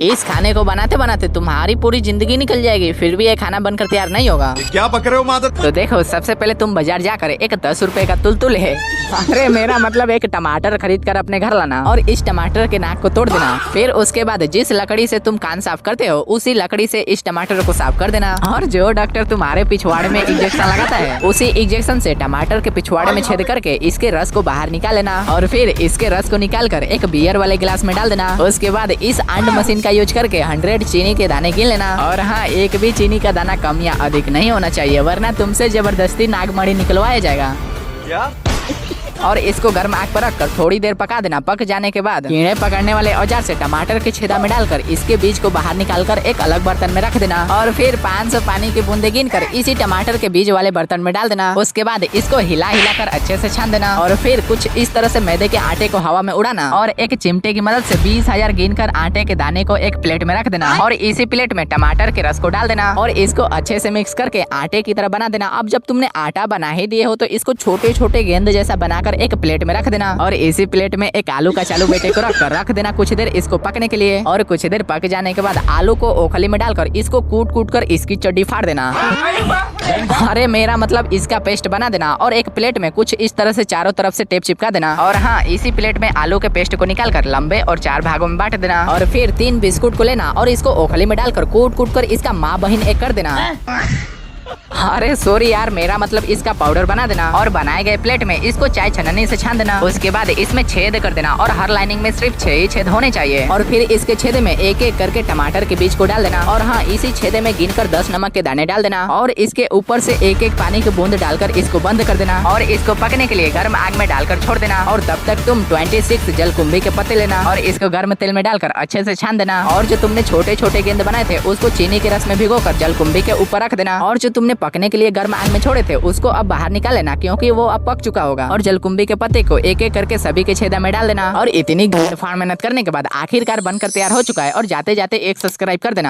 इस खाने को बनाते बनाते तुम्हारी पूरी जिंदगी निकल जाएगी, फिर भी ये खाना बनकर तैयार नहीं होगा। क्या पक रहे हो मादर? तो देखो, सबसे पहले तुम बाजार जाकर एक 10 रुपए का तुलतुल है, अरे मेरा मतलब एक टमाटर खरीद कर अपने घर लाना और इस टमाटर के नाक को तोड़ देना। फिर उसके बाद जिस लकड़ी से तुम कान साफ करते हो उसी लकड़ी से इस टमाटर को साफ कर देना। और जो डॉक्टर तुम्हारे पिछवाड़े में इंजेक्शन लगाता है उसी इंजेक्शन से टमाटर के पिछवाड़े में छेद करके इसके रस को बाहर निकाल लेना और फिर इसके रस को निकाल कर एक बियर वाले गिलास में डाल देना। उसके बाद इस अंड मशीन का यूज करके 100 चीनी के दाने गिन लेना। और हाँ, एक भी चीनी का दाना कम या अधिक नहीं होना चाहिए, वरना तुमसे जबरदस्ती नागमणि निकलवाया जाएगा। क्या? और इसको गर्म आग पर रखकर थोड़ी देर पका देना। पक जाने के बाद कीड़े पकड़ने वाले औजार से टमाटर के छेदा में डालकर इसके बीज को बाहर निकालकर एक अलग बर्तन में रख देना और फिर 500 पानी की बूंदे गिनकर इसी टमाटर के बीज वाले बर्तन में डाल देना। उसके बाद इसको हिला हिला कर अच्छे से छान देना और फिर कुछ इस तरह से मैदे के आटे को हवा में उड़ाना और एक चिमटे की मदद से 20,000 गिनकर आटे के दाने को एक प्लेट में रख देना और इसी प्लेट में टमाटर के रस को डाल देना और इसको अच्छे से मिक्स करके आटे की तरह बना देना। अब जब तुमने आटा बना ही दिए हो तो इसको छोटे छोटे गेंद जैसा बनाकर एक प्लेट में रख देना और इसी प्लेट में एक आलू का चालू बेटे को रख देना कुछ देर इसको पकने के लिए। और कुछ देर पक जाने के बाद आलू को ओखली में डालकर इसको कूट कूट कर इसकी चड्डी फाड़ देना, अरे मेरा मतलब इसका पेस्ट बना देना और एक प्लेट में कुछ इस तरह से चारों तरफ से टेप चिपका देना। और हाँ, इसी प्लेट में आलू के पेस्ट को निकाल कर लंबे और 4 भागों में बांट देना और फिर 3 बिस्कुट को लेना और इसको ओखली में डालकर कूट कूट कर इसका माँ बहन एक कर देना। अरे सॉरी यार, मेरा मतलब इसका पाउडर बना देना और बनाए गए प्लेट में इसको चाय छन्नी से छान देना। उसके बाद इसमें छेद कर देना और हर लाइनिंग में सिर्फ 6 ही छेद होने चाहिए और फिर इसके छेदे में एक एक करके टमाटर के बीज को डाल देना और हाँ, इसी छेदे में गिनकर 10 नमक के दाने डाल देना और इसके ऊपर से एक एक पानी की बूंद डालकर इसको बंद कर देना और इसको पकने के लिए गर्म आग में डालकर छोड़ देना। और तब तक तुम 26 जलकुंभी के पत्ते लेना और इसको गर्म तेल में डालकर अच्छे से छान देना और जो तुमने छोटे छोटे गेंद बनाए थे उसको चीनी के रस में भिगोकर जलकुंभी के ऊपर रख देना और जो तुमने पकने के लिए गर्म आग में छोड़े थे उसको अब बाहर निकाल लेना क्योंकि वो अब पक चुका होगा। और जलकुंभी के पत्ते को एक एक करके सभी के छेदा में डाल देना और इतनी मेहनत करने के बाद आखिरकार बनकर तैयार हो चुका है। और जाते जाते एक सब्सक्राइब कर देना।